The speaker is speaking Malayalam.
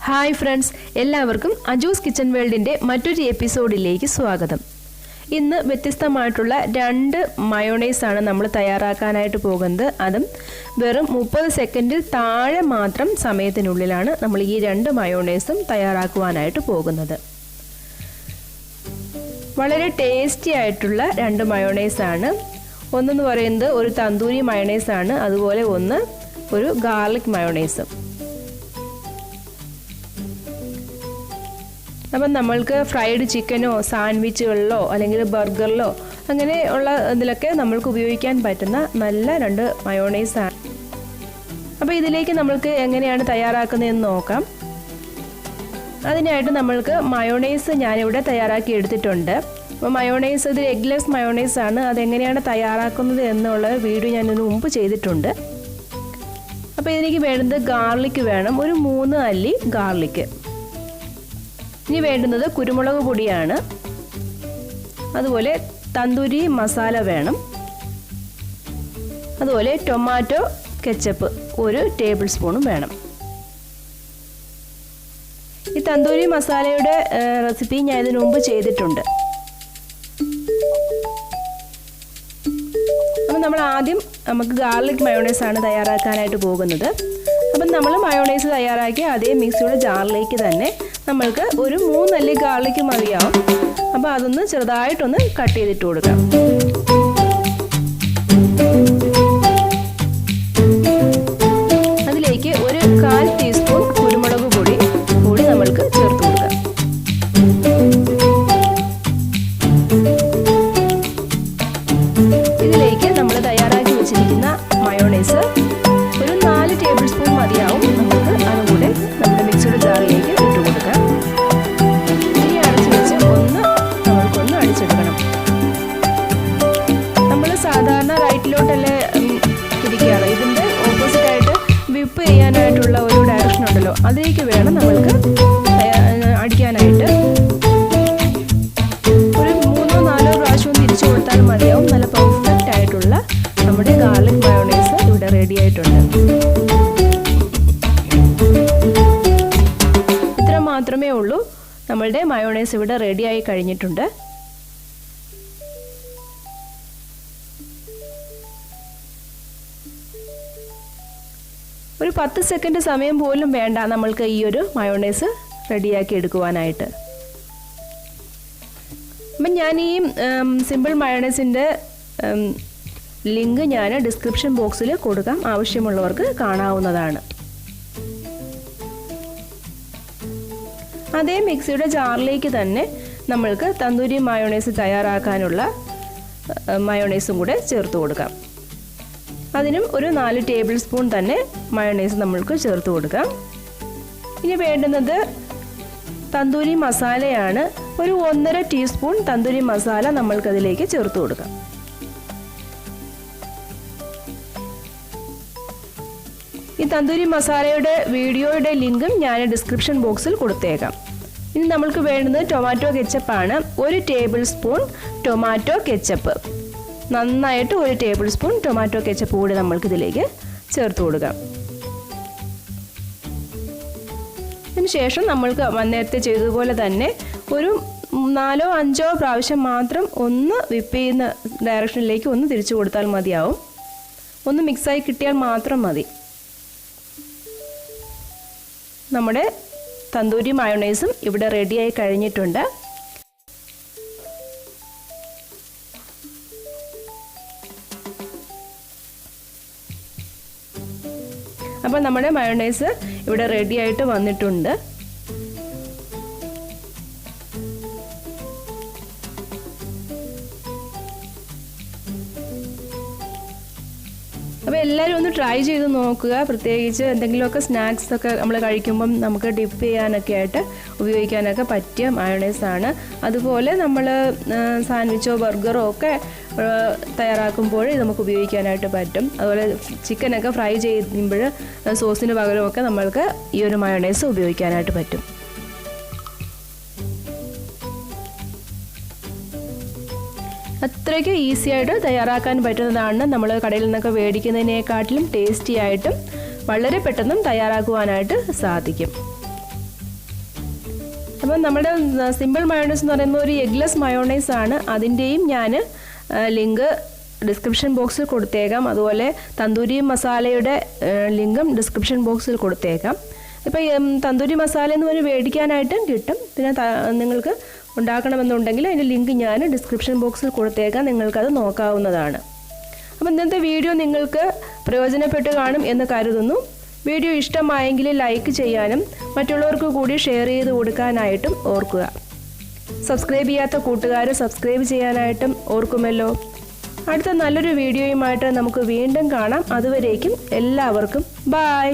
ഹായ് ഫ്രണ്ട്സ്, എല്ലാവർക്കും അജൂസ് കിച്ചൺ വേൾഡിൻ്റെ മറ്റൊരു എപ്പിസോഡിലേക്ക് സ്വാഗതം. ഇന്ന് വ്യത്യസ്തമായിട്ടുള്ള 2 മയോണൈസാണ് നമ്മൾ തയ്യാറാക്കാനായിട്ട് പോകുന്നത്. അതും വെറും 30 സെക്കൻഡിൽ താഴെ മാത്രം സമയത്തിനുള്ളിലാണ് നമ്മൾ ഈ 2 മയോണൈസും തയ്യാറാക്കുവാനായിട്ട് പോകുന്നത്. വളരെ ടേസ്റ്റി ആയിട്ടുള്ള 2 മയോണൈസാണ്. ഒന്നെന്ന് പറയുന്നത് ഒരു തന്തൂരി മയോണൈസാണ്, അതുപോലെ ഒന്ന് ഒരു ഗാർലിക് മയോണൈസും. അപ്പം നമ്മൾക്ക് ഫ്രൈഡ് ചിക്കനോ സാൻഡ്വിച്ചുകളിലോ അല്ലെങ്കിൽ ബർഗറിലോ അങ്ങനെയുള്ള ഇതിലൊക്കെ നമ്മൾക്ക് ഉപയോഗിക്കാൻ പറ്റുന്ന നല്ല 2 മയോണൈസാണ്. അപ്പോൾ ഇതിലേക്ക് നമ്മൾക്ക് എങ്ങനെയാണ് തയ്യാറാക്കുന്നതെന്ന് നോക്കാം. അതിനായിട്ട് നമ്മൾക്ക് മയോണൈസ് ഞാനിവിടെ തയ്യാറാക്കി എടുത്തിട്ടുണ്ട്. അപ്പോൾ മയോണൈസ് ഇത് എഗ്ലെസ് മയോണൈസാണ്. അതെങ്ങനെയാണ് തയ്യാറാക്കുന്നത് എന്നുള്ള വീഡിയോ ഞാനിതിന് മുമ്പ് ചെയ്തിട്ടുണ്ട്. അപ്പോൾ ഇതിലേക്ക് വേണ്ടത് ഗാർലിക് വേണം, ഒരു 3 അല്ലി ഗാർലിക്. ഇനി വേണ്ടുന്നത് കുരുമുളക് പൊടിയാണ്, അതുപോലെ തന്തൂരി മസാല വേണം, അതുപോലെ ടൊമാറ്റോ കെച്ചപ്പ് 1 ടേബിൾ സ്പൂണും വേണം. ഈ തന്തൂരി മസാലയുടെ റെസിപ്പി ഞാൻ ഇതിനു മുമ്പ് ചെയ്തിട്ടുണ്ട്. അപ്പം നമ്മൾ ആദ്യം നമുക്ക് ഗാർലിക് മയോണൈസാണ് തയ്യാറാക്കാനായിട്ട് പോകുന്നത്. അപ്പം നമ്മൾ മയോണൈസ് തയ്യാറാക്കി അതേ മിക്സിയുടെ ജാറിലേക്ക് തന്നെ നമ്മൾക്ക് ഒരു 3 അല്ലി ഗാർലിക് മതിയാവും. അപ്പോൾ അതൊന്ന് ചെറുതായിട്ടൊന്ന് കട്ട് ചെയ്തിട്ട് കൊടുക്കാം. അതിലേക്ക് ഒരു 1/4 ടീസ്പൂൺ കുരുമുളക് പൊടി കൂടി നമ്മൾക്ക് ചേർത്ത് കൊടുക്കാം. ഇതിലേക്ക് നമ്മൾ തയ്യാറാക്കി വെച്ചിരിക്കുന്ന മയോണൈസ് ഒരു 4 ടേബിൾ സ്പൂൺ മതിയാവും. നമുക്ക് അതുകൂടെ നമ്മുടെ മിക്സിയുടെ ജാറിലേക്ക് ഇട്ട് കൊടുക്കാം. ഇനി അടച്ചു വെച്ച് നമ്മൾക്കൊന്ന് അടിച്ചെടുക്കണം. നമ്മൾ സാധാരണ റൈറ്റിലോട്ടല്ലേ തിരിക്കുകയാണ്. ഇതിൻ്റെ ഓപ്പോസിറ്റായിട്ട് വിപ്പ് ചെയ്യാനായിട്ടുള്ള ഒരു ഡയറക്ഷൻ ഉണ്ടല്ലോ, അതിലേക്ക് വേണം നമ്മൾക്ക് അടിക്കാനായിട്ട്. ഒരു 3-4 പ്രാവശ്യം തിരിച്ചു കൊടുത്താൽ മതിയാവും. നല്ല പെർഫെക്റ്റ് ആയിട്ടുള്ള നമ്മുടെ ഗാർലിക് മയോണൈസ് ഇവിടെ റെഡി ആയിട്ടുണ്ട്. ഇത്ര മാത്രമേ ഉള്ളൂ. നമ്മളുടെ മയോണൈസ് ഇവിടെ റെഡിയായി കഴിഞ്ഞിട്ടുണ്ട്. ഒരു 10 സെക്കൻഡ് സമയം പോലും വേണ്ട നമ്മൾക്ക് ഈ ഒരു മയോണൈസ് റെഡിയാക്കി എടുക്കുവാനായിട്ട്. അപ്പം ഞാൻ ഈ സിമ്പിൾ മയോണൈസിൻ്റെ ലിങ്ക് ഞാൻ ഡിസ്ക്രിപ്ഷൻ ബോക്സിൽ കൊടുക്കാം, ആവശ്യമുള്ളവർക്ക് കാണാവുന്നതാണ്. അതേ മിക്സിയുടെ ജാറിലേക്ക് തന്നെ നമ്മൾക്ക് തന്തൂരി മയോണൈസ് തയ്യാറാക്കാനുള്ള മയോണൈസും കൂടെ ചേർത്ത് കൊടുക്കാം. അതിനും ഒരു 4 ടേബിൾ സ്പൂൺ തന്നെ മയോണൈസ് നമ്മൾക്ക് ചേർത്ത് കൊടുക്കാം. ഇനി വേണ്ടുന്നത് തന്തൂരി മസാലയാണ്. ഒരു 1.5 ടീസ്പൂൺ തന്തൂരി മസാല നമ്മൾക്കതിലേക്ക് ചേർത്ത് കൊടുക്കാം. ഈ തന്തൂരി മസാലയുടെ വീഡിയോയുടെ ലിങ്കും ഞാൻ ഡിസ്ക്രിപ്ഷൻ ബോക്സിൽ കൊടുത്തേക്കാം. ഇനി നമ്മൾക്ക് വേണ്ടുന്നത് ടൊമാറ്റോ കെച്ചപ്പാണ്. 1 ടേബിൾ സ്പൂൺ ടൊമാറ്റോ കെച്ചപ്പ്, നന്നായിട്ട് 1 ടേബിൾ സ്പൂൺ ടൊമാറ്റോ കെച്ചപ്പ് കൂടി നമ്മൾക്കിതിലേക്ക് ചേർത്ത് കൊടുക്കാം. അതിനുശേഷം നമ്മൾക്ക് നേരത്തെ ചെയ്തതുപോലെ തന്നെ ഒരു 4-5 പ്രാവശ്യം മാത്രം ഒന്ന് വിപ്പ് ചെയ്യുന്ന ഡയറക്ഷനിലേക്ക് ഒന്ന് തിരിച്ചു കൊടുത്താൽ മതിയാവും. ഒന്ന് മിക്സായി കിട്ടിയാൽ മാത്രം മതി. നമ്മുടെ തന്തൂരി മയോണൈസും ഇവിടെ റെഡിയായി കഴിഞ്ഞിട്ടുണ്ട്. അപ്പോൾ നമ്മുടെ മയോണൈസ് ഇവിടെ റെഡിയായിട്ട് വന്നിട്ടുണ്ട്. അപ്പോൾ എല്ലാവരും ഒന്ന് ട്രൈ ചെയ്ത് നോക്കുക. പ്രത്യേകിച്ച് എന്തെങ്കിലുമൊക്കെ സ്നാക്സൊക്കെ നമ്മൾ കഴിക്കുമ്പം നമുക്ക് ഡിപ്പ് ചെയ്യാനൊക്കെ ആയിട്ട് ഉപയോഗിക്കാനൊക്കെ പറ്റിയ മയോണൈസാണ്. അതുപോലെ നമ്മൾ സാൻഡ്വിച്ചോ ബർഗറോ ഒക്കെ തയ്യാറാക്കുമ്പോൾ ഇത് നമുക്ക് ഉപയോഗിക്കാനായിട്ട് പറ്റും. അതുപോലെ ചിക്കനൊക്കെ ഫ്രൈ ചെയ്യുമ്പോൾ സോസിന് പകരമൊക്കെ നമ്മൾക്ക് ഈ ഒരു മയോണൈസ് ഉപയോഗിക്കാനായിട്ട് പറ്റും. അത്രയ്ക്ക് ഈസി ആയിട്ട് തയ്യാറാക്കാൻ പറ്റുന്നതാണ്. നമ്മൾ കടയിൽ നിന്നൊക്കെ മേടിക്കുന്നതിനേക്കാട്ടിലും ടേസ്റ്റി ആയിട്ടും വളരെ പെട്ടെന്നും തയ്യാറാക്കുവാനായിട്ട് സാധിക്കും. അപ്പം നമ്മുടെ സിമ്പിൾ മയോണൈസ് എന്ന് പറയുമ്പോൾ ഒരു എഗ്ലെസ് മയോണൈസ് ആണ്. അതിൻ്റെയും ഞാൻ ലിങ്ക് ഡിസ്ക്രിപ്ഷൻ ബോക്സിൽ കൊടുത്തേക്കാം. അതുപോലെ തന്തൂരി മസാലയുടെ ലിങ്കും ഡിസ്ക്രിപ്ഷൻ ബോക്സിൽ കൊടുത്തേക്കാം. ഇപ്പം തന്തൂരി മസാല എന്ന് പറഞ്ഞ് മേടിക്കാനായിട്ടും കിട്ടും. പിന്നെ നിങ്ങൾക്ക് ഉണ്ടാക്കണമെന്നുണ്ടെങ്കിൽ അതിൻ്റെ ലിങ്ക് ഞാൻ ഡിസ്ക്രിപ്ഷൻ ബോക്സിൽ കൊടുത്തേക്കാം. നിങ്ങൾക്കത് നോക്കാവുന്നതാണ്. അപ്പം ഇന്നത്തെ വീഡിയോ നിങ്ങൾക്ക് പ്രയോജനപ്പെട്ട് കാണും എന്ന് കരുതുന്നു. വീഡിയോ ഇഷ്ടമായെങ്കിൽ ലൈക്ക് ചെയ്യാനും മറ്റുള്ളവർക്ക് കൂടി ഷെയർ ചെയ്ത് കൊടുക്കാനായിട്ടും ഓർക്കുക. സബ്സ്ക്രൈബ് ചെയ്യാത്ത കൂട്ടുകാർ സബ്സ്ക്രൈബ് ചെയ്യാനായിട്ടും ഓർക്കുമല്ലോ. അടുത്ത നല്ലൊരു വീഡിയോയുമായിട്ട് നമുക്ക് വീണ്ടും കാണാം. അതുവരേക്കും എല്ലാവർക്കും ബൈ.